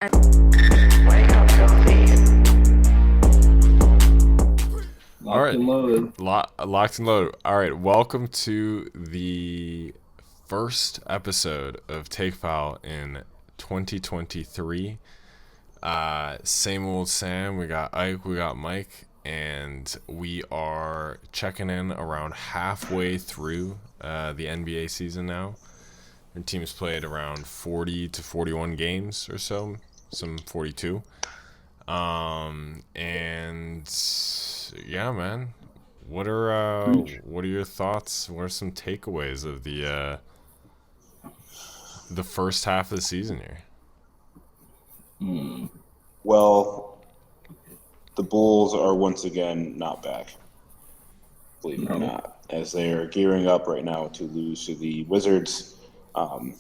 All Locked right, and loaded. locked and loaded. All right, welcome to the first episode of Take File in 2023. Same old Sam. We got Ike. We got Mike, and we are checking in around halfway through the NBA season now. Our team's played around 40 to 41 games or so, some 42. And yeah, man. What are your thoughts? What are some takeaways of the first half of the season here? Well, the Bulls are once again not back, believe it or No. not, as they are gearing up right now to lose to the Wizards. Um,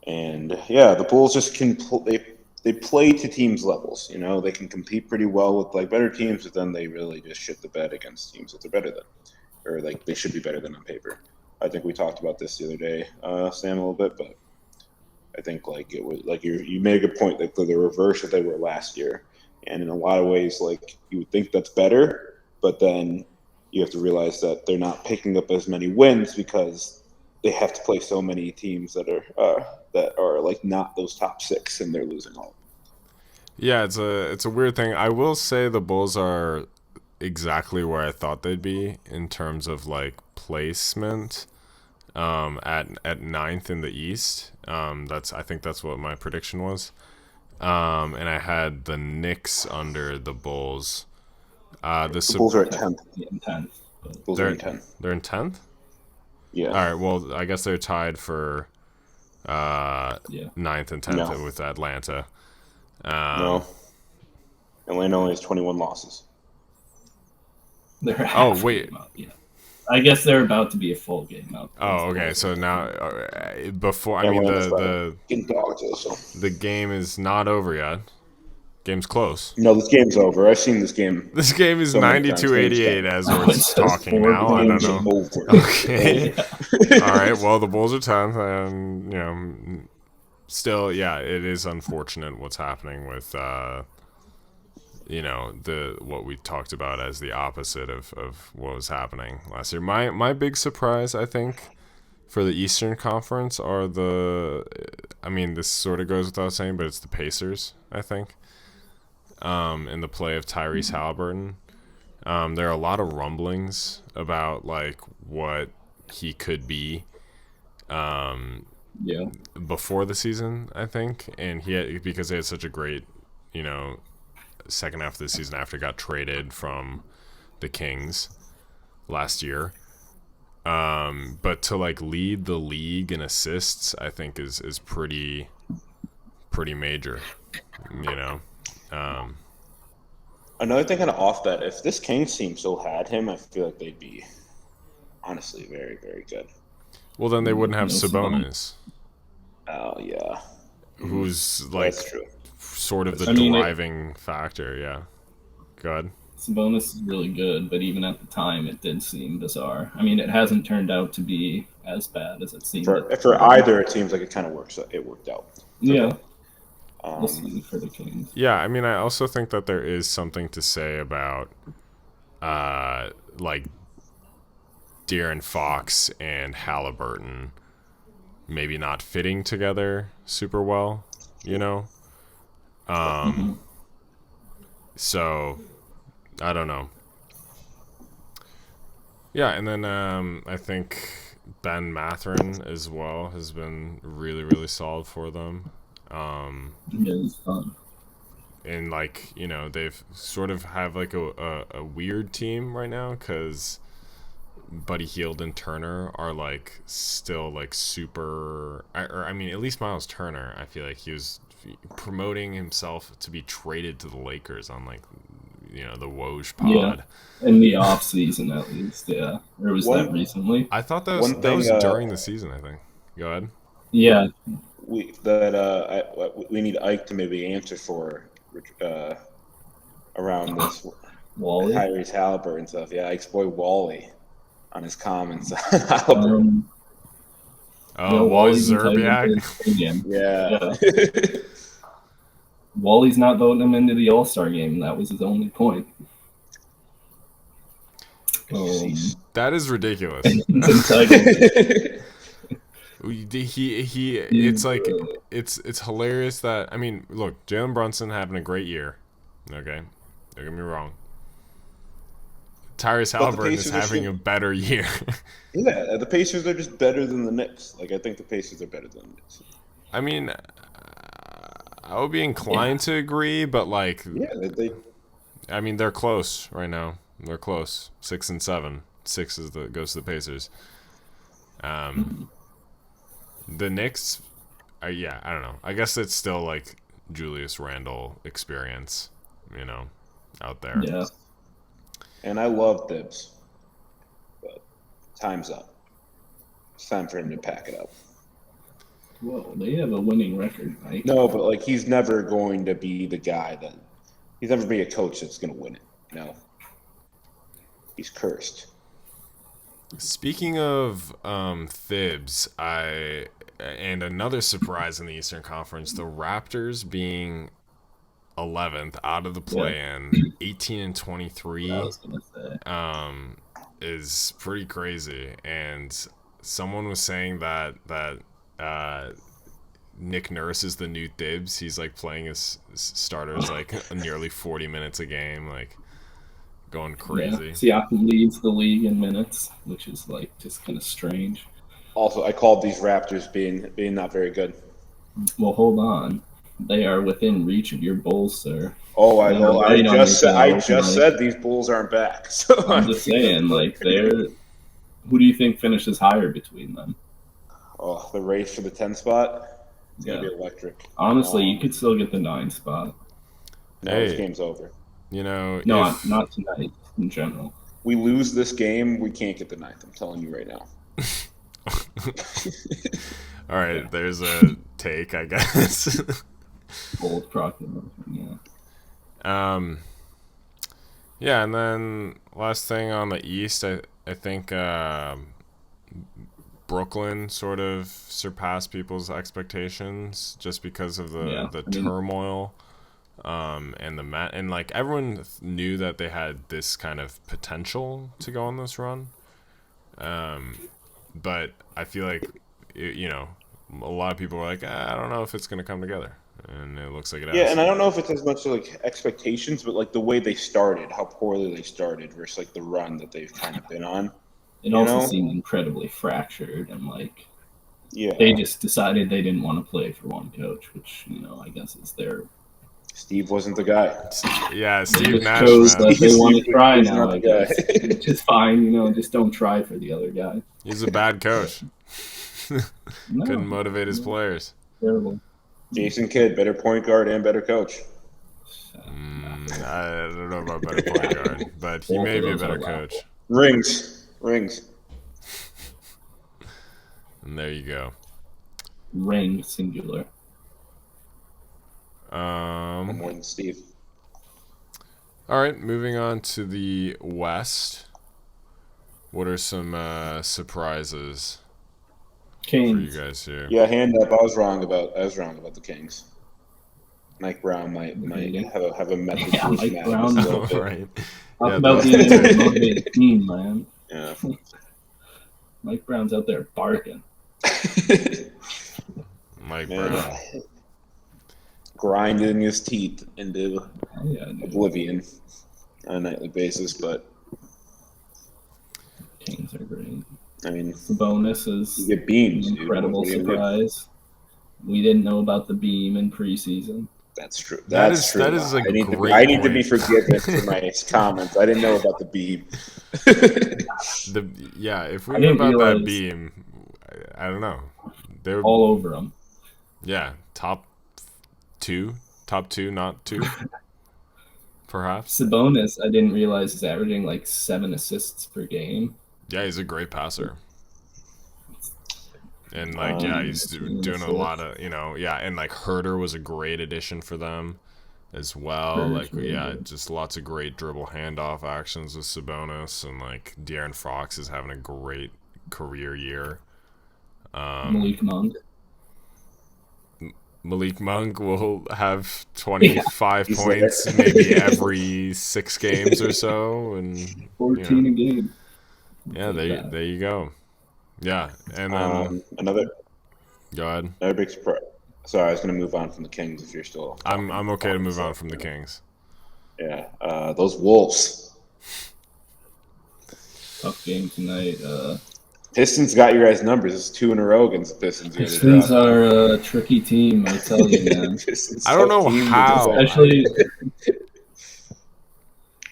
and yeah, the Bulls just they play to teams' levels. You know, they can compete pretty well with like better teams, but then they really just shit the bed against teams that they're better than, or like they should be better than on paper. I think we talked about this the other day, Sam, a little bit, but I think like it was like you made a good point, like the reverse that they were last year, and in a lot of ways, like you would think that's better, but then you have to realize that they're not picking up as many wins because they have to play so many teams that are like not those top six, and they're losing all. Yeah, it's a weird thing. I will say the Bulls are exactly where I thought they'd be in terms of like placement. At ninth in the East. I think that's what my prediction was. And I had the Knicks under the Bulls. The Bulls are at 10th. Intense. Bulls are in 10th. They're in 10th. Yeah. All right. Well, I guess they're tied for Yeah. ninth and 10th No. with Atlanta. No. Atlanta only has 21 losses. They're Oh, half a wait. game up, yeah. I guess they're about to be a full game up. Oh, okay. So now, before I mean Atlanta's the getting dogs also. the game is not over yet. Game's close. No, this game's over. I've seen this game. This game is So many times. 92-88 as we're It says talking 4 now. I don't Game's know. over. Okay. All right. Well, the Bulls are 10th, and still, yeah, it is unfortunate what's happening with, the what we talked about as the opposite of what was happening last year. My big surprise, I think, for the Eastern Conference are I mean, this sort of goes without saying, but it's the Pacers, I think. In the play of Tyrese Halliburton. There are a lot of rumblings about like what he could be Yeah. before the season, I think, and because he had such a great, second half of the season after he got traded from the Kings last year. But to like lead the league in assists, I think is pretty major, Another thing kind of off that, if this Kings team still had him, I feel like they'd be honestly very, very good. Well, then they wouldn't have No Sabonis, Oh, yeah. who's like That's true. sort of the I mean, driving factor. Yeah. Go ahead. Sabonis is really good, but even at the time, it did seem bizarre. I mean, it hasn't turned out to be as bad as it seemed. For either, it seems like it kind of works. It worked out. Yeah. Um, We'll see for the Kings. Yeah, I mean, I also think that there is something to say about, like, De'Aaron Fox and Halliburton maybe not fitting together super well, So, I don't know. Yeah, and then I think Ben Mathurin as well has been really, really solid for them. Yeah, it's fun. And like they've sort of have like a weird team right now because Buddy Hield and Turner are like still like super, or I mean at least Miles Turner, I feel like he was promoting himself to be traded to the Lakers on like the Woj pod. Yeah. In the off season, at least, yeah. Or was that recently? I thought that One was thing, during the season, I think. Go ahead. Yeah. we need Ike to maybe answer for around this Wally. Tyrese Halliburton stuff. Yeah, Ike's boy Wally on his comments. Halliburton. Oh, Wally Wally's entitled to Zerbiak. his opinion. Yeah. Wally's not voting him into the All-Star game. That was his only point. That is ridiculous. He's entitled. It's like it's hilarious that, I mean, look, Jalen Brunson having a great year. Okay, don't get me wrong. Tyrese Halliburton is having a better year. Yeah, the Pacers are just better than the Knicks. Like, I think the Pacers are better than the Knicks. I mean, I would be inclined to agree, but like, I mean, they're close right now. They're close, 6 and 7. 6 goes to the Pacers. The Knicks, yeah, I don't know. I guess it's still like Julius Randle experience, you know, out there. Yeah. And I love Thibs, but time's up. It's time for him to pack it up. Whoa, they have a winning record, right? No, but like, he's never going to be the guy that he's never be a coach that's going to win it. No, he's cursed. Speaking of Thibs, and another surprise in the Eastern Conference, the Raptors being 11th out of the play-in, 18 and 23, I was gonna say. is pretty crazy. And someone was saying that Nick Nurse is the new Thibs. He's like playing his starters like nearly 40 minutes a game, like going crazy. Yeah. Siakam leads the league in minutes, which is like just kind of strange. Also, I called these Raptors being not very good. Well, hold on. They are within reach of your Bulls, sir. Oh, I just said these Bulls aren't back. So I'm just saying, like, who do you think finishes higher between them? Oh, the race for the 10 spot? It's Yeah. going to be electric. Honestly, you could still get the 9 spot. No, this game's over. You know, No, not tonight, in general. We lose this game, we can't get the 9th. I'm telling you right now. All right, there's a take, I guess. Bold proclamation, yeah. Yeah, and then last thing on the East, I think Brooklyn sort of surpassed people's expectations just because of the turmoil, and and like everyone knew that they had this kind of potential to go on this run, but I feel like a lot of people were like, I don't know if it's gonna come together. And it looks like it has. Yeah, and I don't know if it's as much like expectations, but like the way they started, how poorly they started versus like the run that they've kind of been on. It also seemed incredibly fractured, and like Yeah. They just decided they didn't want to play for one coach, which, you know, I guess is their... Steve wasn't the guy. Yeah, Steve Nash, chose man. that they want to try now, I guy. guess. Which is fine, you know, just don't try for the other guy. He's a bad coach. No, Couldn't motivate his players. terrible. Jason Kidd, better point guard and better coach. I don't know about better point guard, but he may be a better coach. Rings. And there you go. Ring, singular. More than Steve. All right, moving on to the West. What are some surprises for you Kings. guys here? Yeah, hand up. I was wrong about the Kings. Mike Brown might have a method. Yeah, to his Mike madness Brown. a little bit. Right. Talk Yeah, about being able to motivate a team, man. Yeah. Mike Brown's out there barking. Mike Man, Brown. grinding his teeth into Yeah, dude. oblivion on a nightly basis, but Kings are great. I mean, Sabonis is you get beams, an dude. incredible What are you gonna do? surprise. We didn't know about the beam in preseason. That's true. That That's is- true. that is a I need great I need to point. be forgiven for my comments. I didn't know about the beam. If we I knew didn't about that realize- beam, I don't know. They were All over them. top two, not two, perhaps. Sabonis, I didn't realize, is averaging like 7 assists per game. Yeah, he's a great passer. And he's doing a assists. lot of, and like Herter was a great addition for them as well. Herter's really good. Just lots of great dribble handoff actions with Sabonis, and like De'Aaron Fox is having a great career year. Malik Monk. Malik Monk will have 25 He's points there. maybe every 6 games or so, and 14 a game. yeah, Take that. there you go. Yeah, and then Another go ahead. big surprise. Sorry, I was going to move on from the Kings if you're still talking. I'm okay to move on stuff. from the Kings. Yeah, those Wolves. Tough game tonight. Pistons got your guys' numbers. It's 2 in a row against the Pistons. Pistons are a tricky team, I tell you, man. Pistons I don't tough know team to how.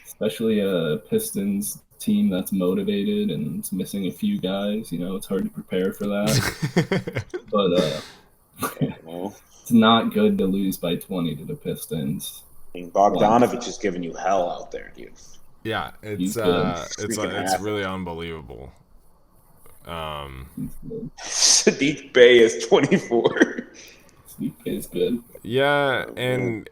Especially a Pistons team that's motivated and is missing a few guys. You know, it's hard to prepare for that. But it's not good to lose by 20 to the Pistons. Bogdanovich is giving you hell out there, dude. Yeah, He's it's really unbelievable. Sadiq Bey is 24. Sadiq Bey is good. Yeah, and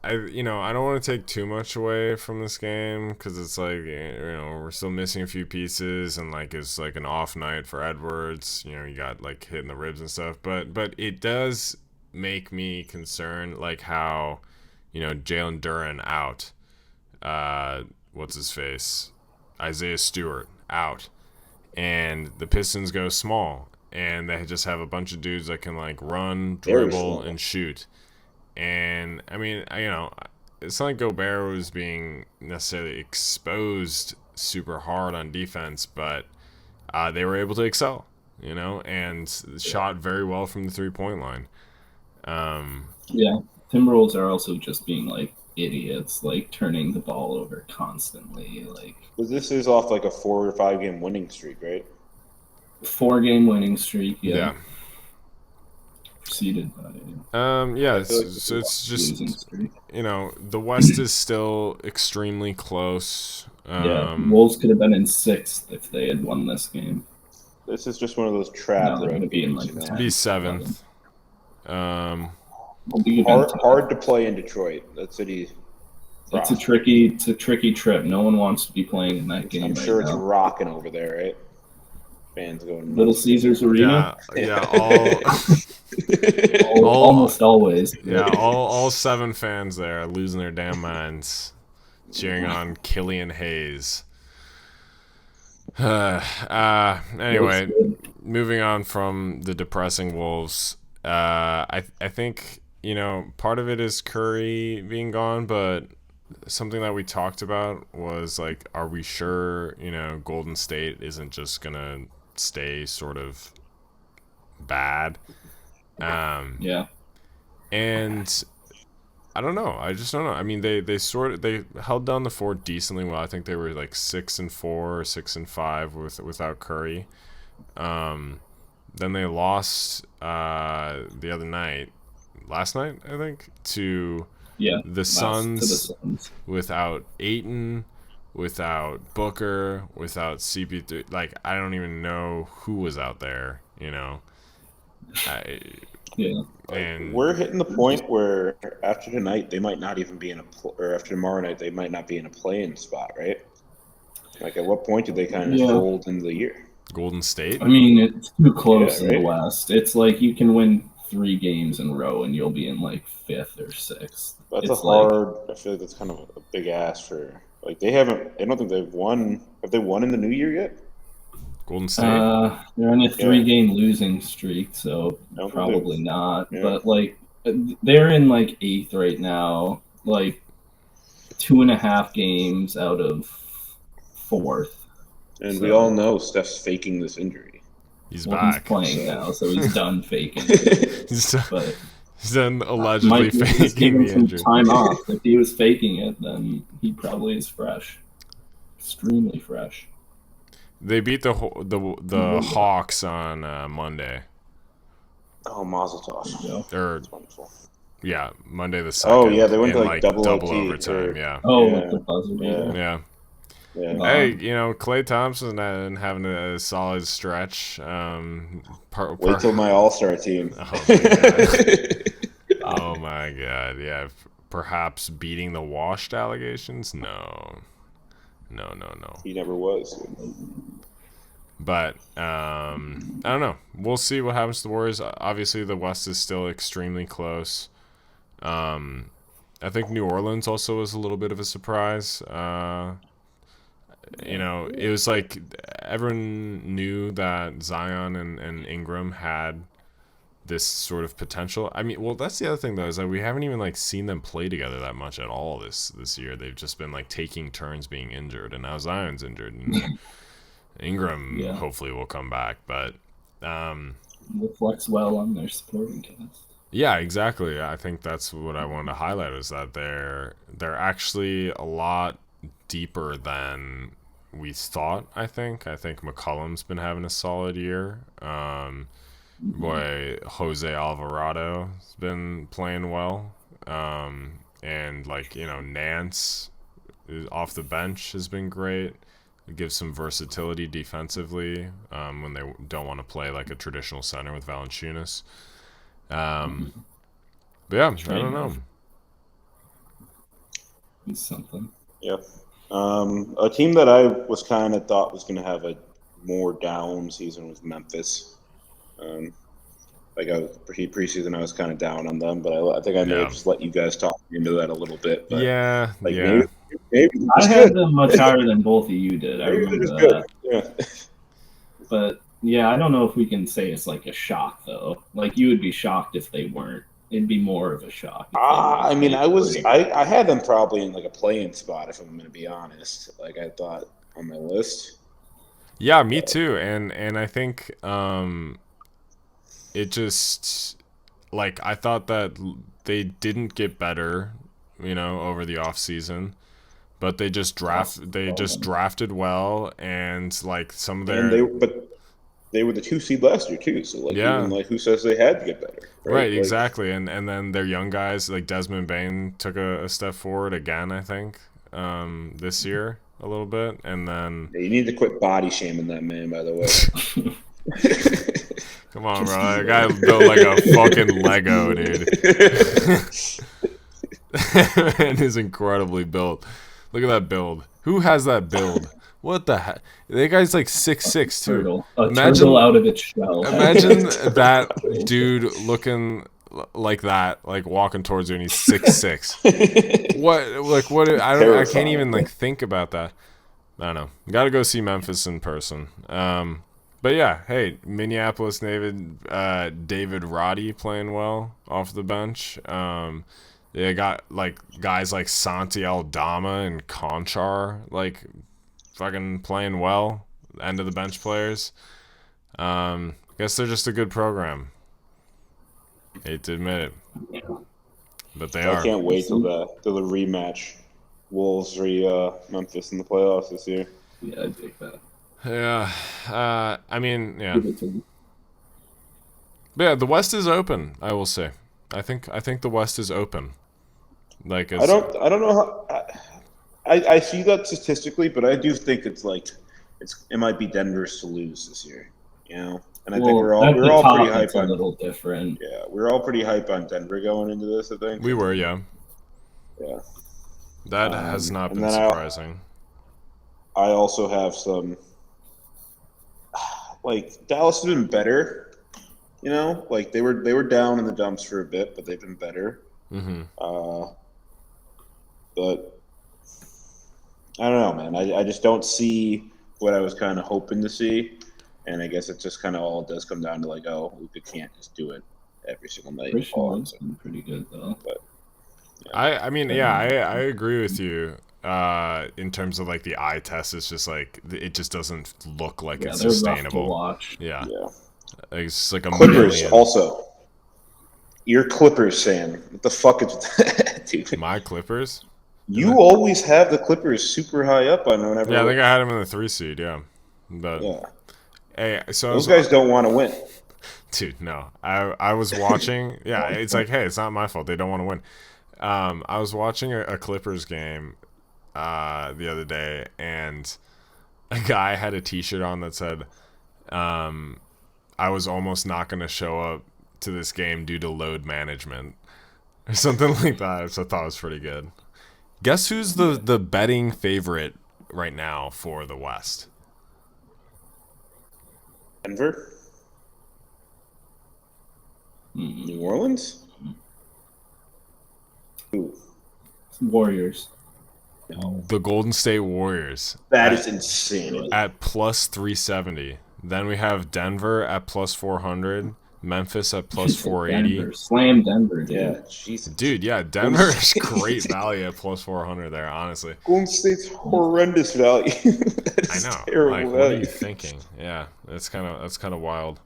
I I don't want to take too much away from this game because it's like we're still missing a few pieces and like it's like an off night for Edwards. You got like hitting the ribs and stuff, but it does make me concerned like how Jalen Duren out. What's his face? Isaiah Stewart out. And the Pistons go small. And they just have a bunch of dudes that can like run, dribble, and shoot. And I mean, it's not like Gobert was being necessarily exposed super hard on defense, but they were able to excel, and shot very well from the 3-point line. Yeah, Timberwolves are also just being like idiots, like turning the ball over constantly. Like, well, this is off like a 4 or 5 game winning streak, right? 4-game winning streak. Yeah. Preceded by so it's just the West is still extremely close. Wolves could have been in 6th if they had won this game. This is just one of those trap they're going to be in like 10th. Be 7th. Hard to play in Detroit. That city. It's a tricky trip. No one wants to be playing in that game. I'm sure it's rocking over there, right? Fans going nuts. Little Caesars Arena. Almost always. Yeah, all 7 fans there are losing their damn minds, cheering on Killian Hayes. Anyway, moving on from the depressing Wolves. I think part of it is Curry being gone, but something that we talked about was like, are we sure Golden State isn't just gonna stay sort of bad? Yeah. And I don't know. I just don't know. I mean, they held down the fort decently well. I think they were like 6-4 or 6-5 without Curry. Then they lost the other night, last night I think, to the Suns without Ayton, without Booker, without CP3. Like, I don't even know who was out there. And we're hitting the point where after tonight they might not even be in or after tomorrow night they might not be in a play-in spot, right? Like, at what point did they kind of fold into the year? Golden State? I mean, it's too close in the West. It's like you can win 3 games in a row and you'll be in like 5th or 6th. That's I feel like that's kind of a big ask for, like, I don't think they've won. Have they won in the new year yet? Golden State? They're on a 3-game losing streak, so probably not. Yeah. But like, they're in like 8th right now, like 2.5 games out of 4th. And we all know Steph's faking this injury. He's back. He's playing now, so he's done faking. He's done allegedly faking the injury. Time off. If he was faking it, then he probably is fresh, extremely fresh. They beat the Hawks on Monday. Oh, Mazel Tov. Wonderful. Yeah, Monday the 2nd. Oh yeah, they went to like double overtime. With the buzzer beater. Yeah. Hey, Klay Thompson having a solid stretch. Wait till my All-Star team. Oh my God! Yeah, perhaps beating the washed allegations. No. He never was. But I don't know. We'll see what happens to the Warriors. Obviously, the West is still extremely close. I think New Orleans also was a little bit of a surprise. It was like everyone knew that Zion and Ingram had this sort of potential. I mean, well, that's the other thing though, is that we haven't even like seen them play together that much at all this year. They've just been like taking turns being injured, and now Zion's injured, and Ingram hopefully will come back, but reflects well on their supporting cast. yeah, exactly. I think that's what I wanted to highlight, is that they're actually a lot deeper than we thought. I think McCollum's been having a solid year. Boy, Jose Alvarado's been playing well. And Nance off the bench has been great. It gives some versatility defensively when they don't want to play like a traditional center with Valanciunas. But yeah, I don't know. He's something. Yeah. A team that I was kind of thought was going to have a more down season was Memphis. Preseason, I was kind of down on them, but I think I may have just let you guys talk into that a little bit. But maybe I had them much higher than both of you did. I remember that. Yeah. But yeah, I don't know if we can say it's like a shock though. Like you would be shocked if they weren't. It'd be more of a shock. I mean, I had them probably in like a play-in spot, if I'm going to be honest. Like I thought on my list. Yeah, me too. And I think it just, like, I thought that they didn't get better, over the off season, but they just drafted well, and like some of their they were the 2 seed last year too, so even like who says they had to get better? Right, exactly. And then their young guys like Desmond Bane took a step forward again, I think, this year a little bit, and then you need to quit body shaming that man, by the way. Come on, bro. That guy built like a fucking Lego, dude. And is incredibly built. Look at that build. Who has that build? What the heck? That guy's like 6'6" too. Turtle out of its shell. Imagine that dude looking like that, like walking towards you, and he's 6'6". What? I can't even like think about that. I don't know. Got to go see Memphis in person. But yeah, hey, Minneapolis David Roddy playing well off the bench. They got like guys like Santi Aldama and Conchar like fucking playing well. End of the bench players. Guess they're just a good program. Hate to admit it, but they are. I can't wait till the rematch. Wolves Memphis in the playoffs this year. Yeah, I'd take that. Yeah, I mean, yeah. But yeah, the West is open. I will say, I think the West is open. Like, I don't know how. I see that statistically, but I do think it might be Denver's to lose this year. And I think we're all pretty hyped on. A little different. Yeah, we're all pretty hyped on Denver going into this. I think we were. Yeah. Yeah. That has not been surprising. I also have some. Like Dallas has been better, Like they were down in the dumps for a bit, but they've been better. Mm-hmm. But I don't know, man. I just don't see what I was kind of hoping to see, and I guess it just kind of all does come down to like, Luka can't just do it every single night. Christian's been pretty good though. But I mean, I agree with you. In terms of like the eye test, it's just like it just doesn't look like it's sustainable. Rough to watch. Yeah. It's like a Clippers million. Also. Your Clippers, Sam. What the fuck is that, dude? My Clippers? You always have the Clippers super high up on whenever. Yeah, I think I had them in the 3 seed. Yeah, but hey, so those guys don't want to win, dude. No, I was watching. Yeah, it's like, hey, it's not my fault. They don't want to win. I was watching a Clippers game the other day, and a guy had a T-shirt on that said, "I was almost not going to show up to this game due to load management," or something like that. Which I thought was pretty good. Guess who's the betting favorite right now for the West? Denver? New Orleans? Ooh, Warriors. no. The Golden State Warriors. That is insane. At plus 370. Then we have Denver at plus 400. Memphis at plus 480. Denver. Slam Denver, dude. Yeah, Jesus. Dude, yeah, Denver is great value at plus 400 there, honestly. Golden State's horrendous value. That I is know. terrible Like, value. what are you thinking? Yeah, that's kind of wild.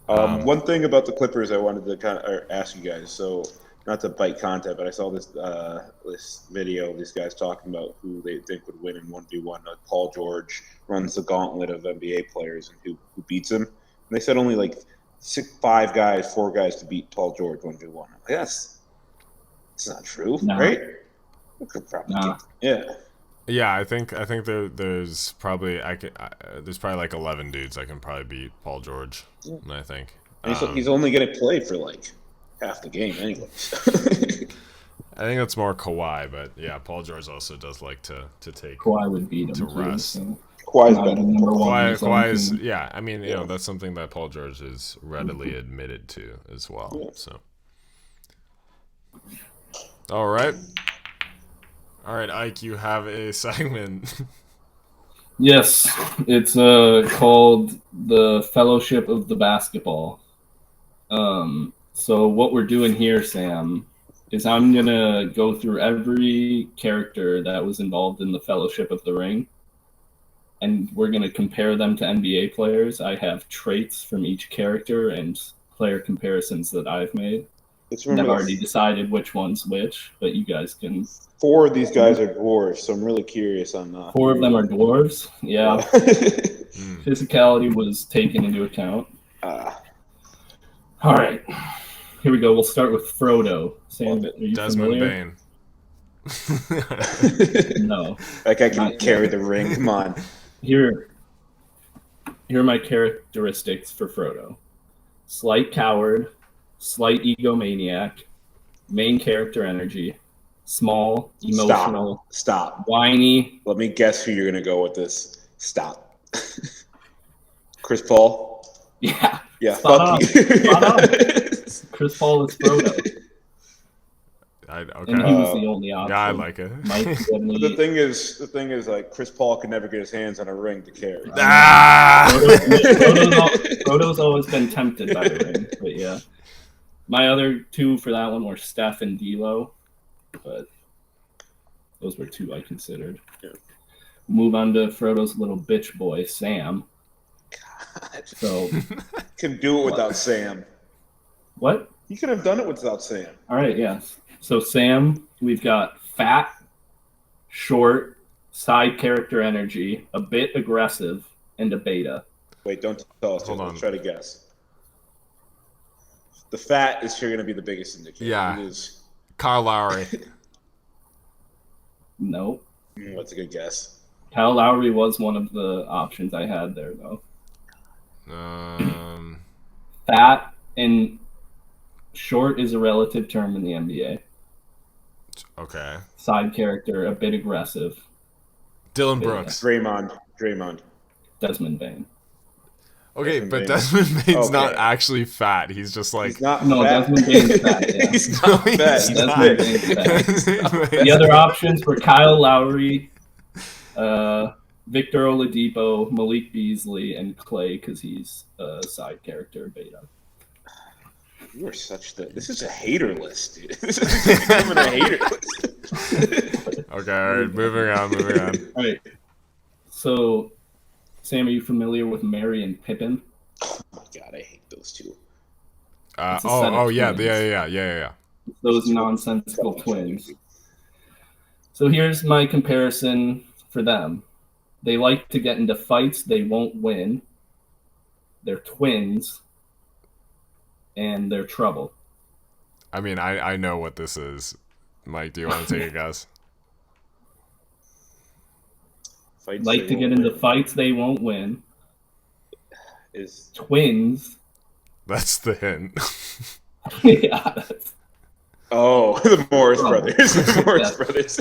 One thing about the Clippers I wanted to kind of ask you guys. So, not to bite content, but I saw this video of these guys talking about who they think would win in 1v1. Like Paul George runs the gauntlet of NBA players and who beats him. And they said only like 4 guys to beat Paul George 1v1. I'm like, that's not true, No. right? We could probably yeah. Yeah, I think there's probably there's probably like 11 dudes that can probably beat Paul George. Yeah. I think. And he's only going to play for like half the game anyway. I think that's more Kawhi, but yeah, Paul George also does like to take Kawhi would beat him to too, rest. so. Kawhi's Not better. even number one on his own Kawhi is, team. yeah. I mean, you Yeah. know, that's something that Paul George is readily admitted to as well. Yeah. So, all right, Ike, you have a segment. Yes, it's called the Fellowship of the Basketball. So what we're doing here, Sam, is I'm gonna go through every character that was involved in the Fellowship of the Ring, and we're gonna compare them to NBA players. I have traits from each character and player comparisons that I've made. Let's And I've remember already decided which one's which, but you guys can. 4 of these guys are dwarves, so I'm really curious on 4 of them are dwarves. Yeah, physicality was taken into account. All right, here we go. We'll start with Frodo. Sam, are you Desmond familiar? Bane. No. That guy can Not carry yet. the ring. Come on. Here are my characteristics for Frodo. Slight coward, slight egomaniac, main character energy, small, emotional, Stop. whiny. Let me guess who you're going to go with this. Stop. Chris Paul? Yeah, Yeah, Spot fuck you. Spot on. Chris Paul is Frodo, Okay. and he was the only option. Yeah, I like it. Mike, do you have any- The thing is, like, Chris Paul could never get his hands on a ring to carry. Ah! Frodo's always been tempted by the ring, but yeah. My other 2 for that one were Steph and D'Lo, but those were 2 I considered. Yeah. Move on to Frodo's little bitch boy, Sam. God. So, Can do it without Sam. what? He could have done it without Sam. All right, yeah. So, Sam, we've got fat, short, side character energy, a bit aggressive, and a beta. Wait, don't tell us. Hold on. Let's try to guess. The fat is here going to be the biggest indicator. Yeah. It is. Kyle Lowry. Nope. That's a good guess. Kyle Lowry was one of the options I had there, though. Fat and short is a relative term in the NBA. Okay. Side character, a bit aggressive. Dylan Brooks. Draymond. Desmond Bane. Okay, Desmond but Bane. Desmond Bane's not Okay. actually fat. He's just like He's not No, fat. Desmond Bane's fat, yeah. He's not No, fat. he's He's not. thick. Bane's fat. The other options were Kyle Lowry, Victor Oladipo, Malik Beasley, and Clay because he's a side character beta. You are such the. This is a hater list, dude. This is becoming a hater list. Okay, all right, moving on. All right. So, Sam, are you familiar with Mary and Pippin? Oh my god, I hate those 2. It's a set of Yeah, twins. yeah. Those nonsensical twins. So here's my comparison for them. They like to get into fights they won't win. They're twins. And they're trouble. I mean, I know what this is. Mike, do you want to take a guess? Fights Like they to get won't into win fights they won't win. is Twins. That's the hint. Yeah, that's- the Morris Oh. brothers. The Morris Yeah. brothers.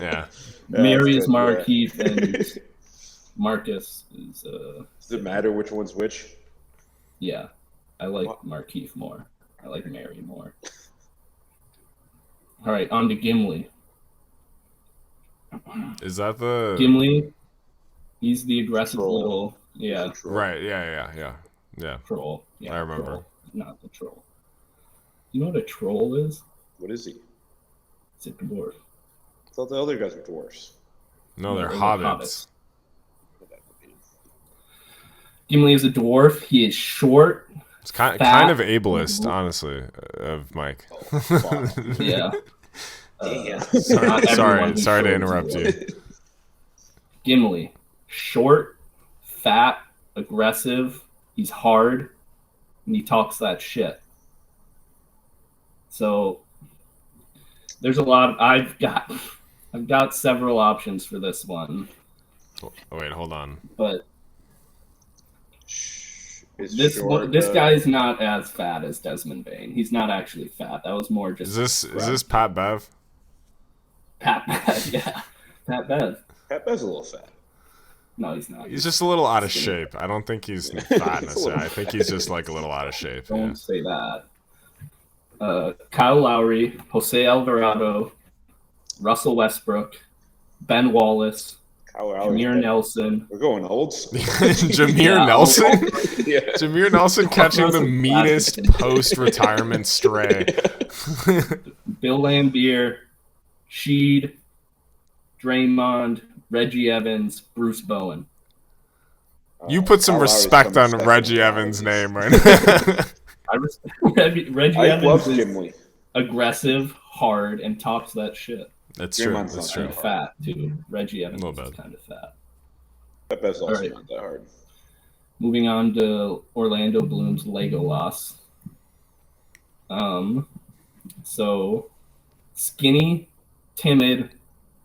Yeah. Mary is good, yeah. Markeith and Marcus is Does it matter which one's which? Yeah, I like Markeith more. I like Mary more. All right, on to Gimli. Is that the Gimli, he's the aggressive Troll. little, yeah, right? Yeah. troll. Yeah, I remember. Troll, not the troll. You know what a troll is? What is he? It's a dwarf. I thought the other guys were dwarfs. No, they're they're hobbits. Gimli is a dwarf. He is short. It's kind fat. of ableist, honestly, of Mike. Yeah. Sorry to interrupt you. Gimli, short, fat, aggressive. He's hard, and he talks that shit. So there's a lot. I've got several options for this one. Oh, wait, hold on. But Short, this guy's not as fat as Desmond Bain. He's not actually fat. That was more just. Is this Pat Bev? Pat Bev? Yeah, Pat Bev. Pat Bev's a little fat. No, he's not. He's just a little out of shape. I don't think he's fat necessarily. I think he's just like a little out of shape. Don't say that. Kyle Lowry, Jose Alvarado, Russell Westbrook, Ben Wallace, Jameer Nelson. We're going old school. Jameer Nelson? Yeah. Jameer Nelson catching the meanest post-retirement stray. Bill Lambier, Sheed, Draymond, Reggie Evans, Bruce Bowen. You put some respect on Reggie Evans' name right now. I respect Reggie Evans. Love Gimli. Aggressive, hard, and talks that shit. That's true. Draymond's That's not true. And fat too. Reggie Evans A little is bit. kind of fat. Pat Bev's also Alright. not that hard. Moving on to Orlando Bloom's Legolas. So skinny, timid.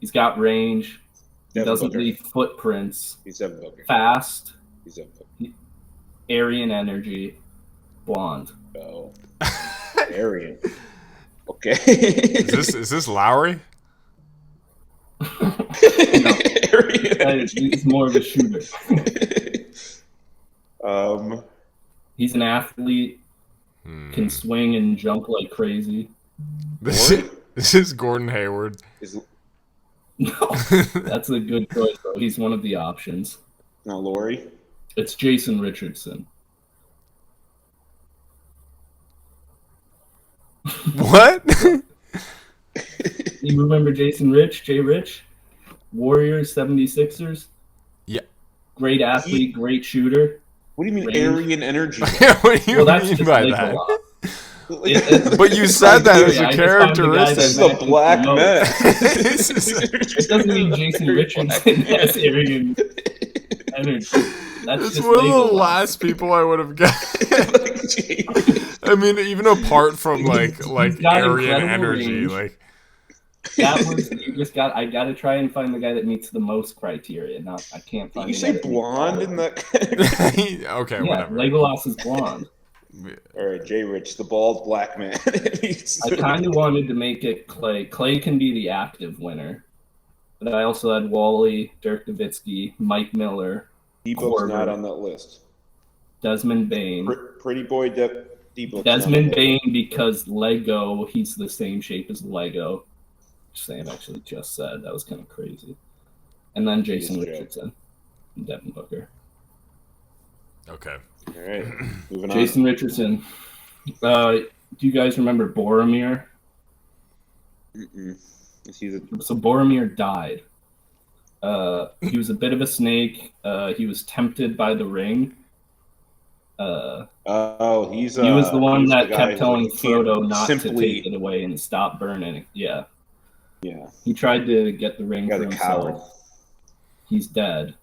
He's got range. He Devin doesn't Booker. leave footprints. He's Devin Booker. Fast, He's Devin Booker. Aryan energy, blonde. Oh. Aryan. Okay. Is this Lowry? Aryan. He's more of a shooter. He's an athlete, can swing and jump like crazy. This is Gordon Hayward. No, that's a good choice, though. He's one of the options. Not Lori. It's Jason Richardson. What? You remember Jason Rich? Jay Rich? Warriors, 76ers? Yeah. Great athlete, great shooter. What do you mean Range. Aryan energy? What do you Well, that's mean just by Legolas. that? But you said that as Yeah, a I just found the guy characteristic. This is that the black matches man. This is- It doesn't mean Jason Richardson has Aryan energy. That's It's just one of the Legolas. last people I would have guessed. I mean, even apart from like got Aryan incredible energy, range. like That was I gotta try and find the guy that meets the most criteria. I can't Did find you the say guy that meets blonde all in of that? okay, them. Yeah, whatever. Legolas is blonde. All right, Jay Rich, the bald black man. I kind of wanted to make it Clay. Clay can be the active winner. But I also had Wally, Dirk Nowitzki, Mike Miller, Debo's not on that list. Desmond Bain. Pretty boy Debo. Desmond Bain because Lego, he's the same shape as Lego. Sam actually just said. That was kind of crazy. And then Jason He's a joke. Richardson and Devin Booker. All Okay. right, moving Jason Richardson. Do you guys remember Boromir? on. He's a So Boromir died. He was a bit of a snake. He was tempted by the ring. he's He was the one he's that guy kept who telling can't Frodo not to simply, take it away and stop burning. Yeah. Yeah, He tried to get the ring guy's for a himself. coward. He's dead.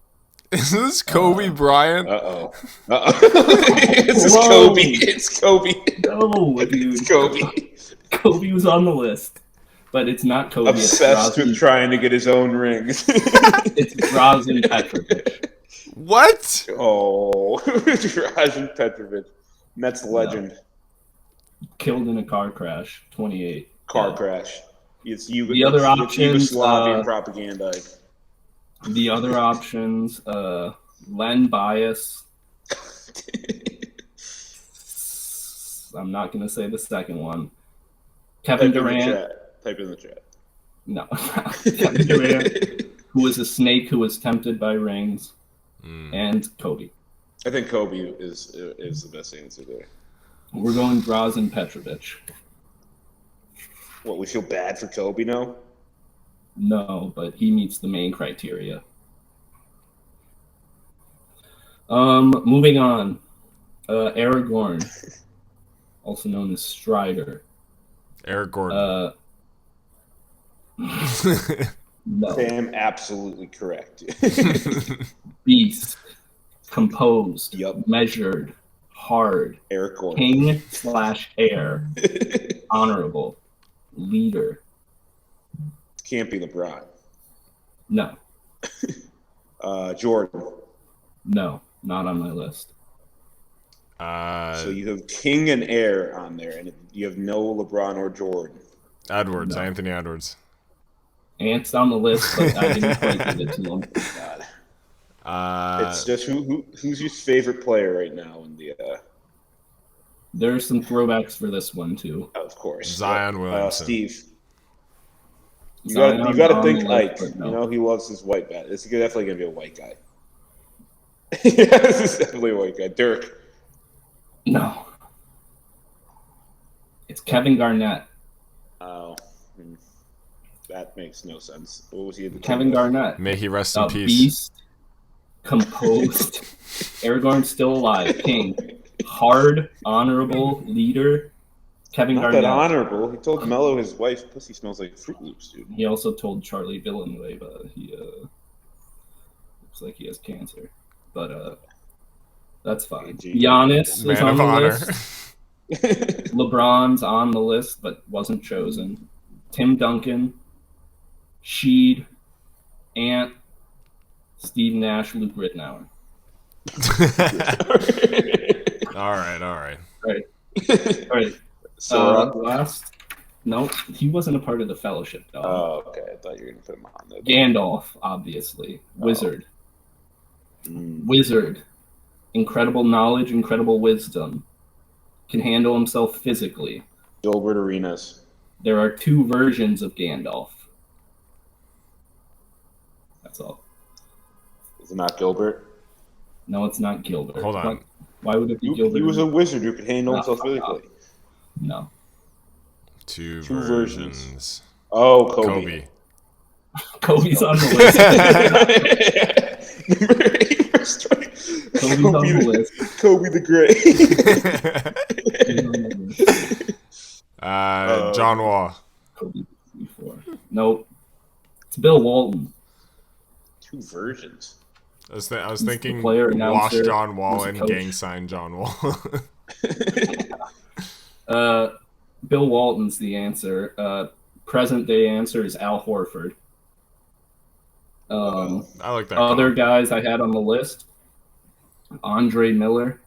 Is this Kobe Bryant? Uh-oh. It's Whoa. Kobe. It's Kobe. No, dude. It's Kobe. Kobe was on the list. But it's not Kobe. Obsessed with It's trying to get his own rings. It's Drazen Petrovic. What? Oh, Drazen Petrovic. Mets legend. Killed in a car crash. 28. Car Yeah. crash. It's The other it's options, Yugoslavian propaganda. The other options, Len Bias, I'm not going to say the second one. Kevin Durant. Type in the chat. No. Kevin Durant, who was a snake who was tempted by rings, and Kobe. I think Kobe is the best answer there. We're going Drazen Petrovic. What, we feel bad for Kobe now? No, but he meets the main criteria. Moving on. Aragorn, also known as Strider. Eric Gordon. No. Sam, absolutely correct. Beast, composed, Yep. measured, hard, Eric Gordon. King/heir, honorable, leader. Can't be LeBron. No, Jordan. no, not on my list. So you have King and heir on there, and you have no LeBron or Jordan. Edwards, No. Anthony Edwards. Ant's on the list, but I didn't quite give it to him. God. It's just who's your favorite player right now in the There's some throwbacks for this one too. of course. Zion Williamson. Steve. You Zion's got to on think the Ike. list, but no. You know he loves his white bat. It's definitely gonna be a white guy. Yeah, this is definitely a white guy. Dirk. No, it's Kevin Garnett. Oh, that makes no sense. What was he? Kevin Garnett. May he rest in peace. Beast, composed. Aragorn's still alive. King, hard, honorable, leader. Kevin Not Garnett. that honorable. He told Mello his wife's pussy smells like Fruit Loops, dude. He also told Charlie Villanueva he looks like he has cancer, but that's fine. Giannis is Man on of the honor. list. LeBron's on the list, but wasn't chosen. Tim Duncan, Sheed, Ant, Steve Nash, Luke Rittenauer. All right. All right. So, Last, no, he wasn't a part of the fellowship, dog. oh, okay. I thought you were gonna put him on there. Gandalf, obviously. Wizard. Mm. Wizard. Incredible knowledge, incredible wisdom. Can handle himself physically. Gilbert Arenas. There are two versions of Gandalf. That's all. Is it not Gilbert? No, it's not Gilbert. Hold on. Why would it be Gilbert? He was a wizard who could handle No, himself fuck off. physically. No. Two versions. versions. Oh, Kobe. Kobe's on the list. Number 8 verse 20. Kobe's on the list. Kobe the Great. Kobe's on the list. John Wall. Kobe before. Nope. It's Bill Walton. Two versions. I was the thinking player, Wash announcer, John Wall who's a and coach. gang sign John Wall. Bill Walton's the answer. Present day answer is Al Horford. I like that. Other call. guys I had on the list: Andre Miller,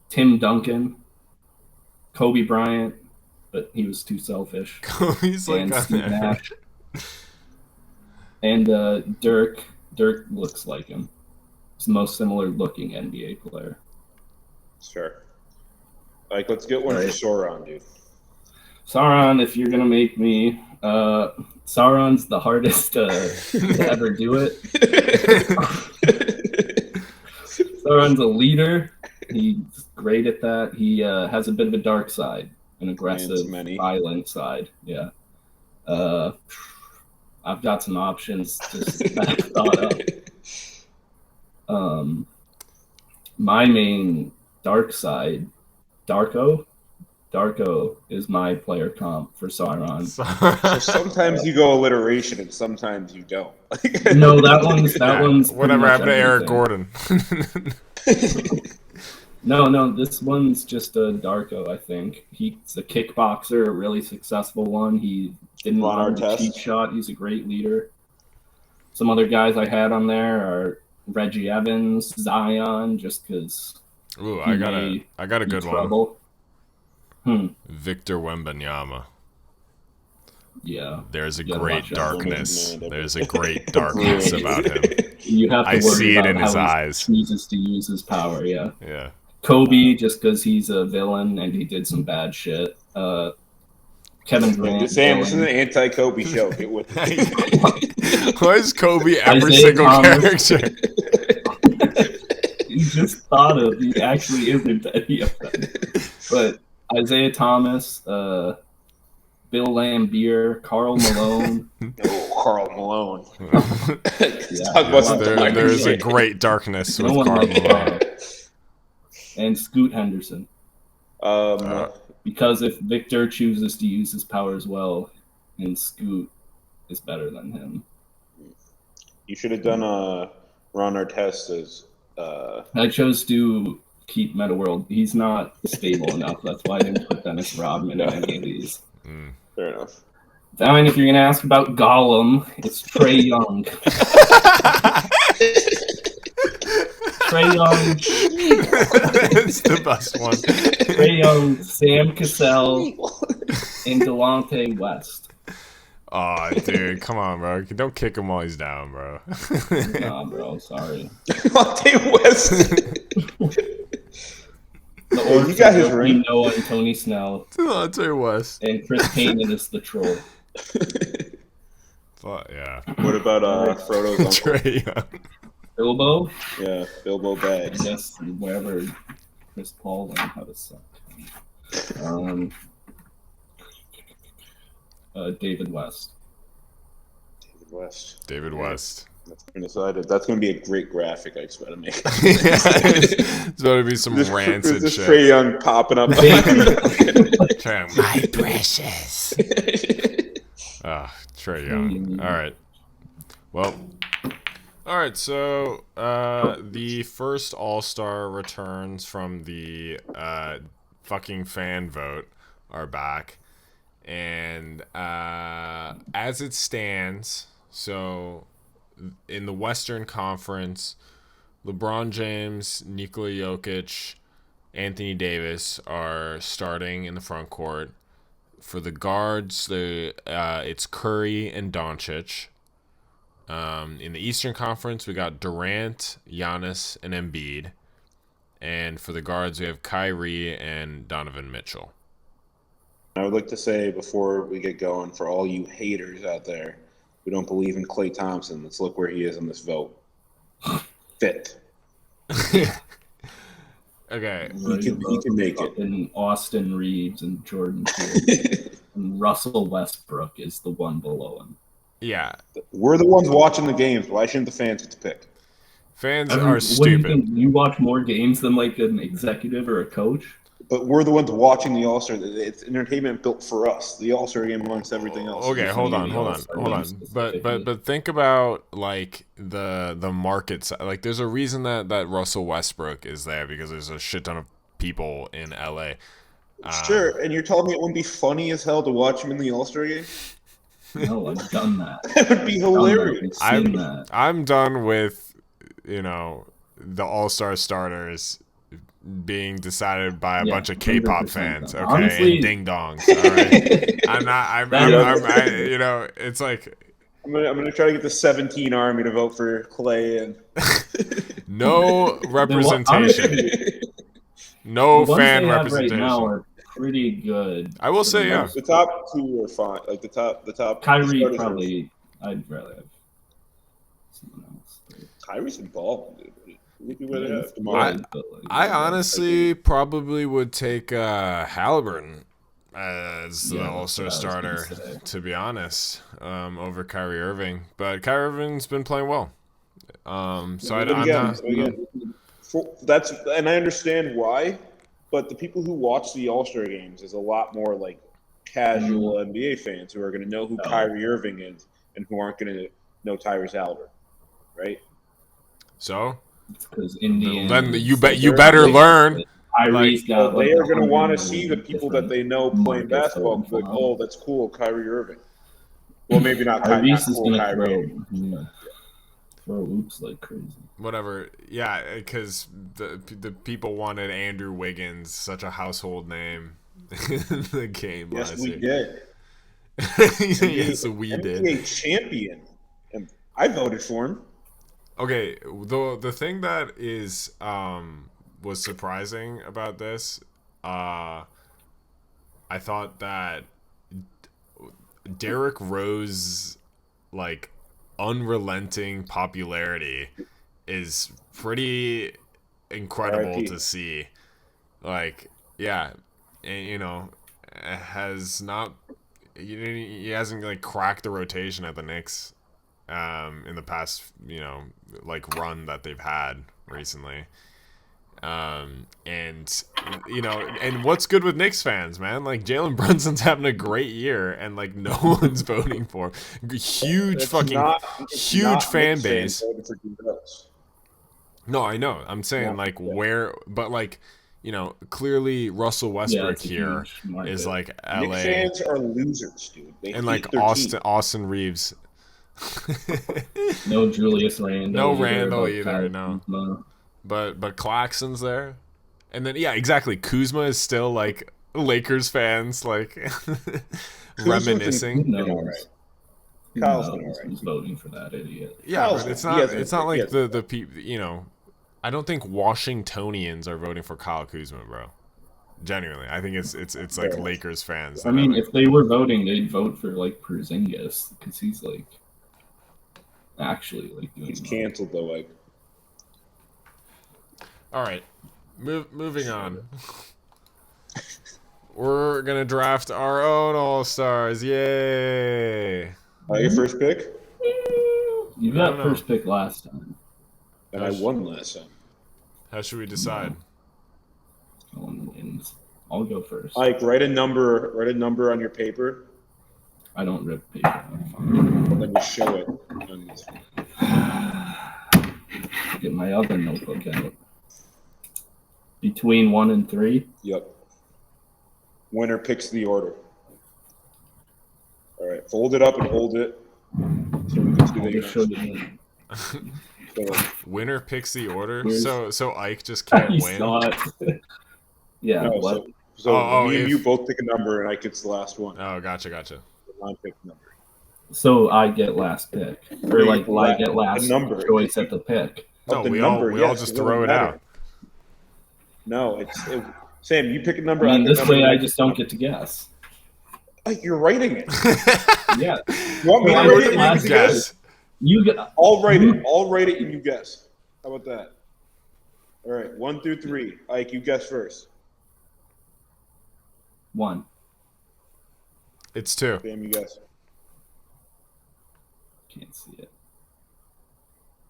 Tim Duncan, Kobe Bryant, but he was too selfish, He's like and Steve Nash, and Dirk. Dirk looks like him. He's the most similar looking NBA player. Sure. Like, let's get one for Sauron, dude. Sauron, if you're gonna make me, Sauron's the hardest to ever do it. Sauron's a leader. He's great at that. He has a bit of a dark side, an aggressive, violent side. Yeah. I've got some options just that I thought of. My main dark side, Darko is my player comp for Sauron. So sometimes you go alliteration and sometimes you don't. No, that one's whatever happened to Eric everything. Gordon. No, this one's just a Darko, I think. He's a kickboxer, a really successful one. He didn't learn the cheat shot. He's a great leader. Some other guys I had on there are Reggie Evans, Zion, just because. Ooh, I got a good one. Victor Wembanyama. Yeah. There's a great darkness. There's a great darkness about him. You have to I worry see it about in his how eyes. he chooses to use his power, yeah. Yeah. Kobe, just because he's a villain and he did some bad shit. Kevin Durant. Just saying, this is an villain. anti-Kobe show. Get with it. Why is Kobe every Isaiah single Thomas. character? You just thought of. He actually isn't any of them. But Isaiah Thomas, Bill Laimbeer, Karl Malone. Oh, Karl Malone. Yeah, Talk about some There's a great darkness with no one Karl likes Malone. and Scoot Henderson. Because if Victor chooses to use his powers well, and Scoot is better than him. You should have done Ron Artest as. I chose to keep Meta World. He's not stable enough. That's why I didn't put Dennis Rodman in any of these. Fair enough. I mean, if you're gonna ask about Gollum, it's Trey Young. Trey Young. It's the best one. Trey Young, Sam Cassell, and Delonte West. Oh, dude, come on, bro. Don't kick him while he's down, bro. Nah, bro, sorry. Delonte West. The You got his ring. Noah and Tony Snell. Delonte West. And Chris Payne is the troll. But, yeah. What about Frodo's uncle? Trey Young. Bilbo? Yeah, Bilbo I Bags. guess wherever Chris Paul learned how to suck. David West. David West. David West. That's been decided. That's going to be a great graphic I just got to make. It's going to be some rancid this shit. Trey Young popping up. Trey Young, my precious. Trey Young. All right. Well, all right. So the first All-Star returns from the fucking fan vote are back. And as it stands, so in the Western Conference, LeBron James, Nikola Jokic, Anthony Davis are starting in the front court. For the guards, it's Curry and Doncic. In the Eastern Conference, we got Durant, Giannis, and Embiid. And for the guards, we have Kyrie and Donovan Mitchell. I would like to say before we get going, for all you haters out there who don't believe in Klay Thompson, let's look where he is on this vote. Fifth. Okay. He can make it. And Austin Reeves and Jordan Poole. And Russell Westbrook is the one below him. Yeah. We're the ones watching the games. Why shouldn't the fans get to pick? Fans are stupid. You watch more games than like an executive or a coach? But we're the ones watching the All-Star. It's entertainment built for us. The All-Star game amongst everything else. Okay, hold on. But think about like the market side. Like, there's a reason that Russell Westbrook is there because there's a shit ton of people in LA. Sure, and you're telling me it wouldn't be funny as hell to watch him in the All-Star game? No, I've done that. That would be hilarious. I'm done with, the All-Star starters being decided by a bunch of K-pop fans, okay, honestly, and ding dongs. All right, it's like I'm gonna try to get the 17 Army to vote for Clay and no representation, no fan representation. Right now are pretty good. I will say, yeah, the top two are fine. Like the top. Kyrie probably. I'd rather have someone else. Kyrie's involved, dude. I honestly probably would take Halliburton as the All-Star starter, to be honest, over Kyrie Irving. But Kyrie Irving's been playing well. And I understand why, but the people who watch the All-Star games is a lot more like casual NBA fans who are going to know who Kyrie Irving is and who aren't going to know Tyrese Halliburton, right? So. Because Indiana. Then you better learn. They are going to want to see the people that they know playing basketball. Like, oh, that's cool, Kyrie Irving. Well, maybe not Kyrie. Tyrese is going to throw oops like crazy. Whatever, yeah, because the people wanted Andrew Wiggins, such a household name, in the game. Yes, we did. Yes, we did. NBA champion, and I voted for him. Okay, the thing that is was surprising about this, I thought that Derrick Rose, like, unrelenting popularity is pretty incredible RIP. to see. Like, yeah, and, has not he hasn't like cracked the rotation at the Knicks in the past, like run that they've had recently. And what's good with Knicks fans, man? Like Jalen Brunson's having a great year, and like no one's voting for him. Huge It's fucking not, huge not fan Knicks fans base. voting for D Rose. No, I know. I'm saying No, like yeah. where, but like clearly Russell Yeah, Westbrook it's a here huge market. is like Knicks LA fans are losers, dude. They and hate like their team. Austin Reeves. No Julius Randle. No either, Randall but either, Kyle no. Kuzma. But Claxton's there. And then yeah, exactly. Kuzma is still like Lakers fans like reminiscing. Who knows? All right. Who Kyle's knows been all right. who's voting for that idiot? Yeah, Kyle's but it's been- he not hasn't it's been- not he like hasn't the people, I don't think Washingtonians are voting for Kyle Kuzma, bro. Genuinely. I think it's like Fair. Lakers fans. I that mean, are, like, if they were voting, they'd vote for like Porzingis because he's like actually like doing He's well. canceled though. Like all right. Moving on. We're going to draft our own All-Stars. Yay. your first pick, You I got don't know. first pick last time. and I won last time. How should we decide? Colin wins. I'll go first. Like write a number on your paper, I don't rip paper. I'm and then you show it. And fine. Get my other notebook out. Between 1 and 3. yep. Winner picks the order. All right, fold it up and hold it. So we can see I'll that you just show you. so, Winner picks the order. Where's- So Ike just can't You win. saw it. Yeah. no, What? so Oh, me and if- you both pick a number, and I gets the last one. Oh, gotcha. I pick the number. So I get last pick, or like I get last number. choice at the pick. No, the we number, all yes, just it throw it doesn't out. matter. No, Sam. You pick a number. I mean, pick a this number, way and I just don't get to guess. Like, you're writing it. Yeah. You want me Well, to I write did it? last You can guess. guess. You get. I'll write it. I'll write it, and you guess. How about that? All right, 1 through 3. Ike, you guess first. 1. It's 2. Sam, you guess. Can't see it.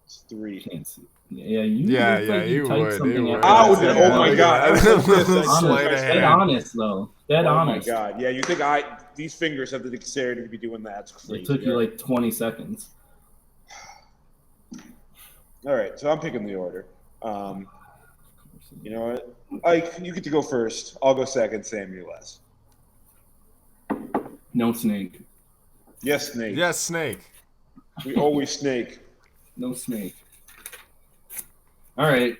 It's 3. Can't see it. Yeah, you. Yeah, look yeah, like you typed would. something You out. would. Ow, Dead oh my God, I was like this. honest. Sleight of Dead hand. honest though. Dead Oh honest. my God! Yeah, you think these fingers have the dexterity to be doing that? It's crazy. It took you like 20 seconds. All right, so I'm picking the order. You know what? Ike, you get to go first. I'll go second. Sam, you're last. No snake. Yes, Snake. Yes, Snake. We always snake. No snake. All right.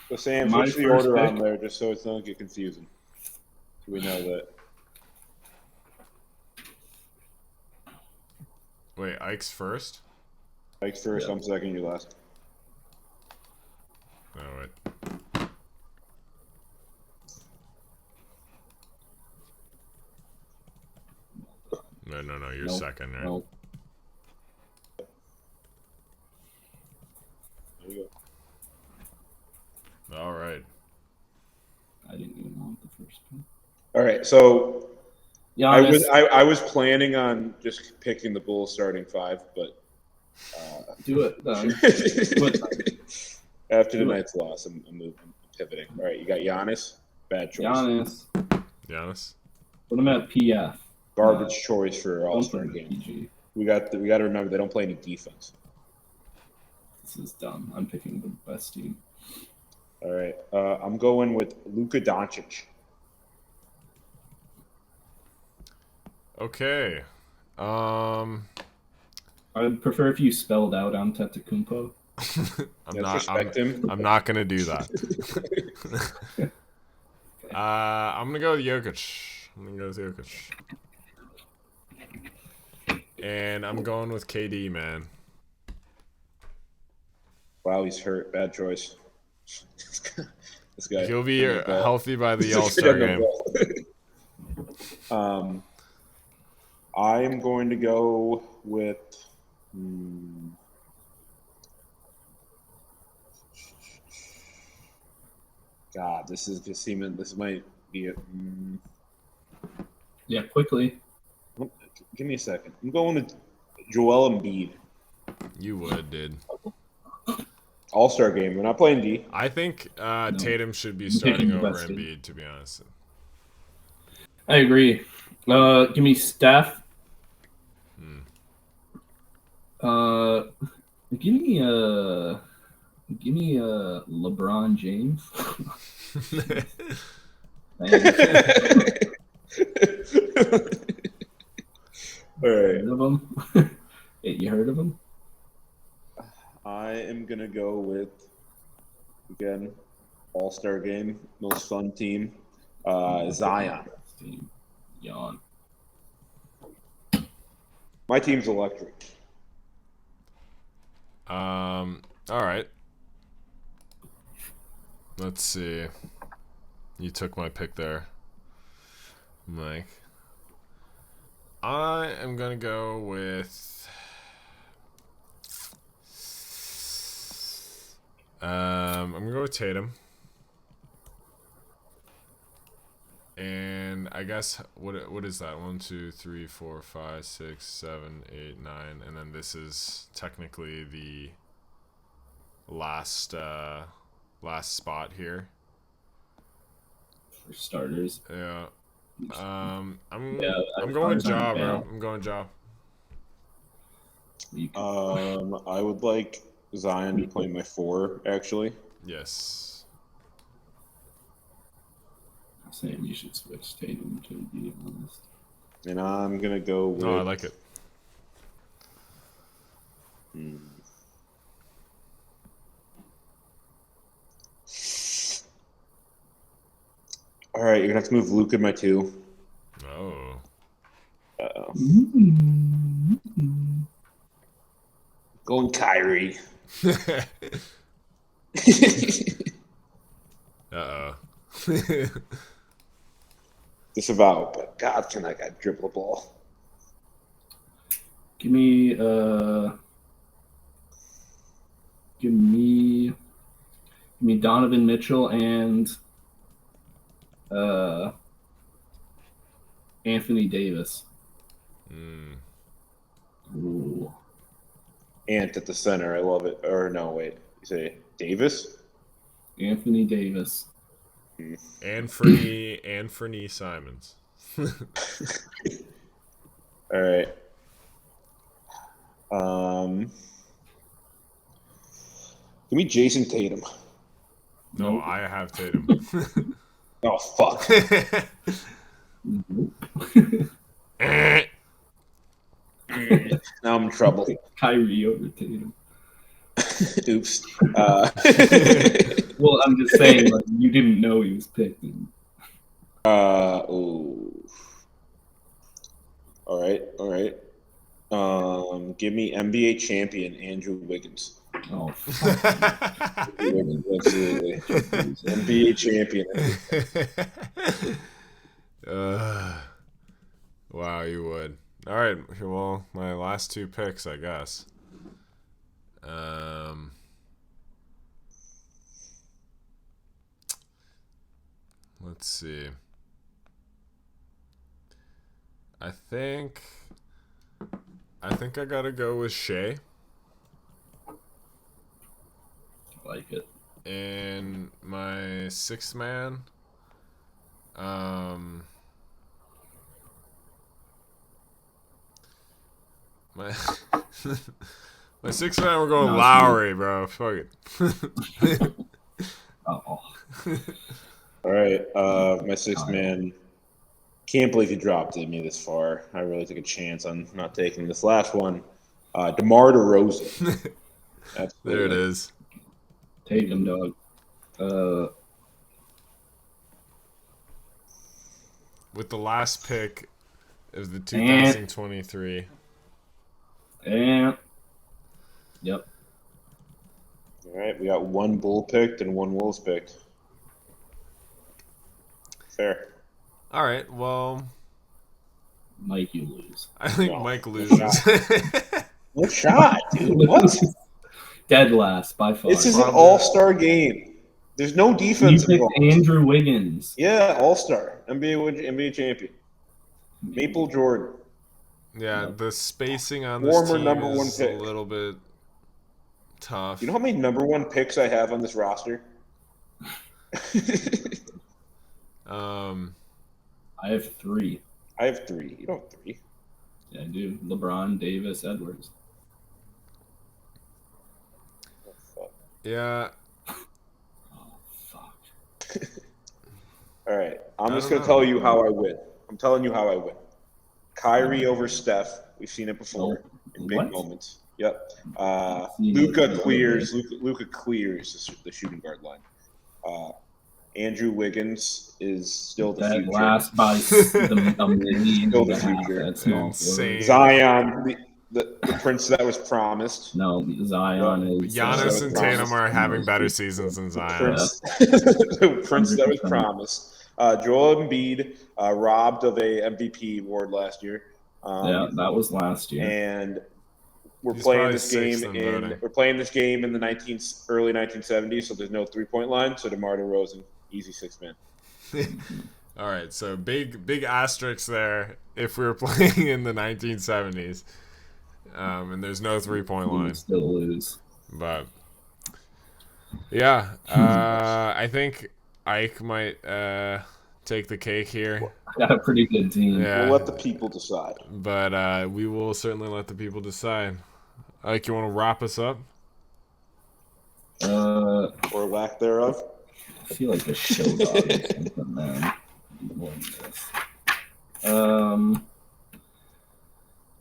So Sam, My switch the first order pick. on there just so it doesn't get confusing. So we know that. Wait, Ike's first? Ike's first. Yeah. I'm second. You last. Oh, wait. No, you're Nope. second, right? No. There you go. All right. I didn't even want the first pick. All right, so Yeah, I was planning on just picking the Bulls starting 5, but do it. Then. after Do it. tonight's loss, I'm moving, pivoting. All right, you got Giannis, bad choice, Giannis. Giannis? Put him at PF. garbage choice for All Don't Star put him at game. PG. We got to remember they don't play any defense. This is dumb. I'm picking the best team. All right, I'm going with Luka Doncic. Okay. I would prefer if you spelled out Antetokounmpo. Respect him. I'm not gonna do that. I'm gonna go with Jokic. And I'm going with KD, man. Wow, he's hurt. Bad choice. This guy. He'll be healthy by the This All-Star guy got game. the ball. I'm going to go with. God, this is just seeming. This might be it. Yeah, quickly. Give me a second. I'm going with Joel Embiid. You would, dude. All-Star game. We're not playing D. I think Tatum should be I'm starting picking the over best team. Embiid, to be honest. I agree. Give me Steph. Give me LeBron James. All right. Heard of him? You heard of him? I am gonna go with again All-Star game, most fun team. Zion. Team. Yawn. My team's electric. All right. Let's see. You took my pick there, Mike. I am gonna go with. I'm gonna go with Tatum. And I guess what is that? 1, 2, 3, 4, 5, 6, 7, 8, 9, and then this is technically the last spot here. For starters. Yeah. I'm Yeah, I'm going as far as Ja, I'm bro. down. I'm going Ja. I would like Zion to play my 4, actually. Yes. I'm saying you should switch Tatum to be honest. And I'm gonna go with. No, I like it. All right, you're gonna have to move Luke in my 2. Oh. Going Kyrie. Uh-oh. Disavow, but God, can that guy dribble the ball? Give me Donovan Mitchell and Anthony Davis. Ooh. Ant at the center. I love it. Or no, wait. You say Davis? Anthony Davis. Anthony Simons. All right. Give me Jason Tatum. No, Nope. I have Tatum. Oh fuck. Now I'm in trouble. Kyrie over Tatum. Oops. Well, I'm just saying, like, you didn't know he was picked. Ooh. All right. Give me NBA champion Andrew Wiggins. Oh, Absolutely. NBA champion. Wow, you would. All right. Well, my last 2 picks, I guess. Let's see. I think I gotta go with Shea. like it. And my 6th man, my 6th man, we're going Lowry, bro. Fuck it. Oh. All right. My 6th man. Can't believe he dropped me this far. I really took a chance on not taking this last one. DeMar DeRozan. There it is. Take him, dog. With the last pick of the 2023. And yep. All right, we got 1 Bull picked and 1 Wolves picked. Fair. All right. Well, Mike, you lose. I think No. Mike loses. No shot, dude. What? Dead last by far. This is an Probably. all-star game. There's no You defense picked involved. Andrew Wiggins. Yeah, all-star. NBA champion. Maple Jordan. Yeah, the spacing on this Former team number one is a pick. little bit tough. You know how many number one picks I have on this roster? I have 3. I have 3. You don't have 3. Yeah, I do. LeBron, Davis, Edwards. Oh, fuck. Yeah. Oh, fuck. All right. I'm I just don't going to know. tell you how I win. I'm telling you how I win. Kyrie over Steph. We've seen it before in big What? moments. Yep. See, Luca like, clears. Luca clears the shooting guard line. Andrew Wiggins is still the That future. last by a million Still the and a half future. at small Insane. forward. Zion, the prince that was promised. No, Zion is. Giannis and Tatum promised. are having better seasons than Zion. Prince, the prince that was 100%. promised. Joel Embiid robbed of a MVP award last year. Yeah, that was last year. And we're He's playing probably this game sixth in voting. in the early 1970s, so there's no 3-point line. So DeMar DeRozan, easy 6-man. All right, so big asterisk there if we were playing in the 1970s, and there's no 3-point We line. would still lose. But yeah, I think Ike might take the cake here. I got a pretty good team. Yeah, We'll let the people decide. but we will certainly let the people decide. Ike, you want to wrap us up? Uh, Or lack thereof. I feel like a show dog or something, man. More than this.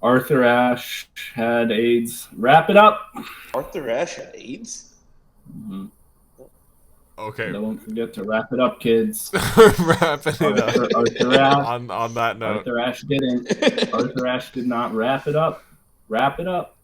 Arthur Ashe had AIDS. Wrap it up. Arthur Ashe had AIDS? Mm-hmm. Okay, Don't forget to wrap it up, kids. wrapping it Arthur, up. Arthur Ashe. On that note, Arthur Ashe didn't. Arthur Ashe did not wrap it up. Wrap it up.